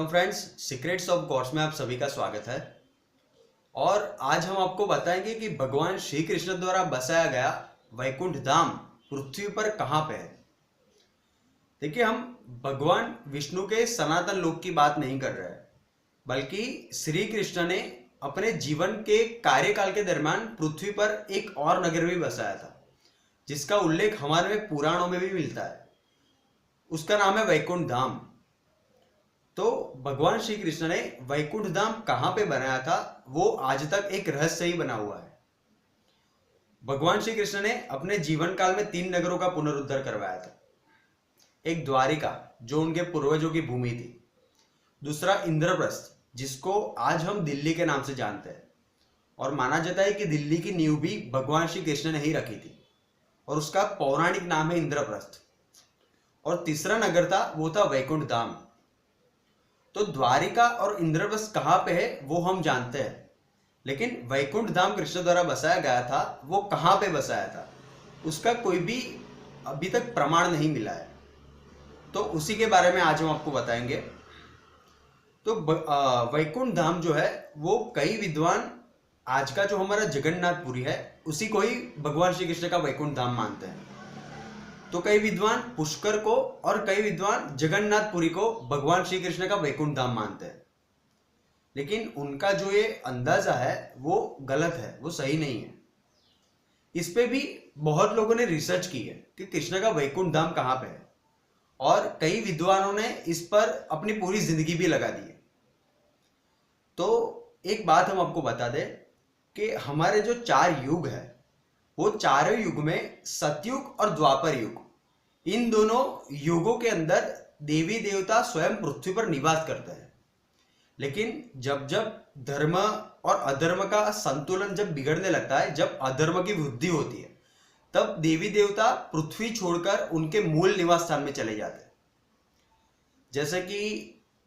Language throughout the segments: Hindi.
Welcome friends, secrets of gods में आप सभी का स्वागत है। और आज हम आपको बताएंगे कि भगवान श्री कृष्ण द्वारा बसाया गया वैकुंठ धाम पृथ्वी पर कहाँ पे है। देखिए, हम भगवान विष्णु के सनातन लोक की बात नहीं कर रहे हैं, बल्कि श्री कृष्ण ने अपने जीवन के कार्यकाल के दरमियान पृथ्वी पर एक और नगर भी बसाया था, जिसका उल्लेख हमारे पुराणों में भी मिलता है। उसका नाम है वैकुंठ धाम। तो भगवान श्री कृष्ण ने वैकुंठ धाम कहां पे बनाया था, वो आज तक एक रहस्य ही बना हुआ है। भगवान श्री कृष्ण ने अपने जीवन काल में 3 नगरों का पुनरुद्धार करवाया था। एक द्वारिका, जो उनके पूर्वजों की भूमि थी। दूसरा इंद्रप्रस्थ, जिसको आज हम दिल्ली के नाम से जानते हैं, और माना जाता है कि दिल्ली की नींव भी भगवान श्री कृष्ण ने ही रखी थी, और उसका पौराणिक नाम है इंद्रप्रस्थ। और तीसरा नगर था, वो था वैकुंठ धाम। तो द्वारिका और इंद्रप्रस्थ कहाँ पे है वो हम जानते हैं, लेकिन वैकुंठ धाम कृष्ण द्वारा बसाया गया था, वो कहाँ पे बसाया था, उसका कोई भी अभी तक प्रमाण नहीं मिला है। तो उसी के बारे में आज हम आपको बताएंगे। तो वैकुंठ धाम जो है वो कई विद्वान, आज का जो हमारा जगन्नाथपुरी है उसी को ही भगवान श्री कृष्ण का वैकुंठ धाम मानते हैं। तो कई विद्वान पुष्कर को और कई विद्वान जगन्नाथपुरी को भगवान श्री कृष्ण का वैकुंठ धाम मानते हैं। लेकिन उनका जो ये अंदाजा है वो गलत है, वो सही नहीं है। इस पे भी बहुत लोगों ने रिसर्च की है कि कृष्ण का वैकुंठ धाम कहाँ पे है, और कई विद्वानों ने इस पर अपनी पूरी जिंदगी भी लगा दी है। तो एक बात हम आपको बता दें कि हमारे जो 4 युग है, वो चारों युग में सतयुग और द्वापर युग, इन दोनों युगों के अंदर देवी देवता स्वयं पृथ्वी पर निवास करते हैं। लेकिन जब जब धर्म और अधर्म का संतुलन जब बिगड़ने लगता है, जब अधर्म की वृद्धि होती है, तब देवी देवता पृथ्वी छोड़कर उनके मूल निवास स्थान में चले जाते हैं। जैसे कि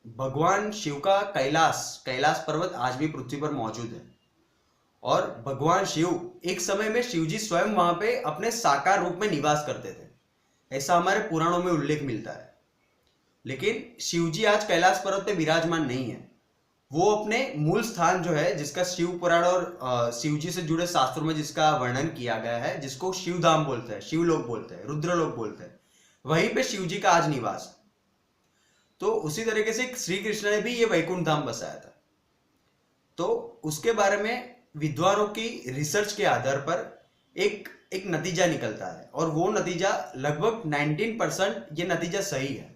भगवान शिव का कैलाश पर्वत आज भी पृथ्वी पर मौजूद है, और भगवान शिव एक समय में शिवजी स्वयं वहां पे अपने साकार रूप में निवास करते थे, ऐसा हमारे पुराणों में उल्लेख मिलता है। लेकिन शिवजी आज कैलाश पर्वत पे विराजमान नहीं है। वो अपने मूल स्थान जो है, जिसका शिव पुराण और शिवजी से जुड़े शास्त्रों में जिसका वर्णन किया गया है, जिसको शिवधाम बोलते हैं, शिवलोक बोलते हैं, रुद्रलोक बोलते हैं, वहीं पे शिवजी का आज निवास है। तो उसी तरीके से श्री कृष्ण ने भी ये वैकुंठ धाम बसाया था। तो उसके बारे में विद्वानों की रिसर्च के आधार पर एक नतीजा निकलता है, और वो नतीजा लगभग 19% ये नतीजा सही है।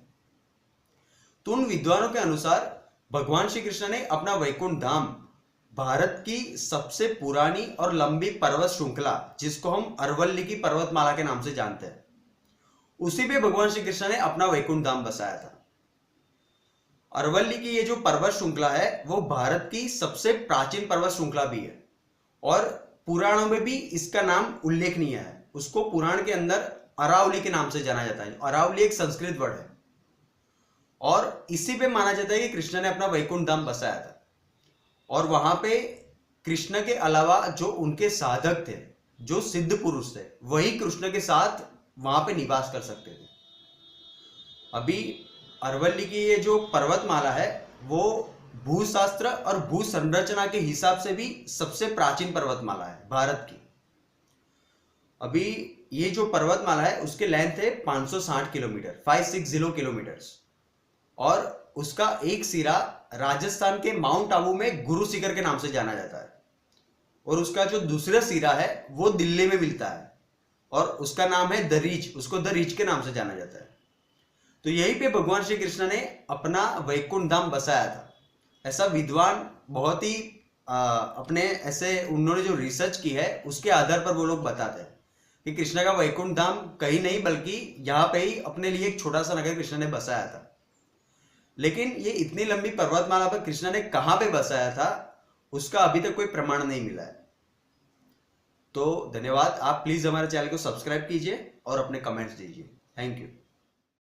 तो उन विद्वानों के अनुसार भगवान श्री कृष्ण ने अपना वैकुंठ धाम भारत की सबसे पुरानी और लंबी पर्वत श्रृंखला, जिसको हम अरवल्ली की पर्वतमाला के नाम से जानते हैं, उसी पे भगवान श्री कृष्ण ने अपना वैकुंठ धाम बसाया था। अरवल्ली की ये जो पर्वत श्रृंखला है वो भारत की सबसे प्राचीन पर्वत श्रृंखला भी है, और पुराणों में भी इसका नाम उल्लेखनीय है। उसको पुराण के अंदर अरावली के नाम से जाना जाता है। अरावली एक संस्कृत वर्ड है, और इसी पे माना जाता है कि कृष्ण ने अपना वैकुंठ धाम बसाया था। और वहां पे कृष्ण के अलावा जो उनके साधक थे, जो सिद्ध पुरुष थे, वही कृष्ण के साथ वहां पे निवास कर सकते थे। अभी अरवल्ली की ये जो पर्वतमाला है वो भूशास्त्र और भू संरचना के हिसाब से भी सबसे प्राचीन पर्वतमाला है भारत की। अभी ये जो पर्वतमाला है उसके लेंथ है 560 किलोमीटर, 560 किलोमीटर्स, और उसका एक सिरा राजस्थान के माउंट आबू में गुरु शिखर के नाम से जाना जाता है, और उसका जो दूसरा सिरा है वो दिल्ली में मिलता है, और उसका नाम है द रीच, उसको द रीच के नाम से जाना जाता है। तो यहीं पे भगवान श्री कृष्ण ने अपना वैकुंठ धाम बसाया था। ऐसा विद्वान बहुत ही अपने ऐसे उन्होंने जो रिसर्च की है उसके आधार पर वो लोग बताते हैं कि कृष्ण का वैकुंठ धाम कहीं नहीं बल्कि यहाँ पे ही अपने लिए एक छोटा सा नगर कृष्ण ने बसाया था। लेकिन ये इतनी लंबी पर्वतमाला पर कृष्ण ने कहाँ पे बसाया था, उसका अभी तक कोई प्रमाण नहीं मिला है। तो धन्यवाद। आप प्लीज हमारे चैनल को सब्सक्राइब कीजिए और अपने कमेंट्स दीजिए। Thank you.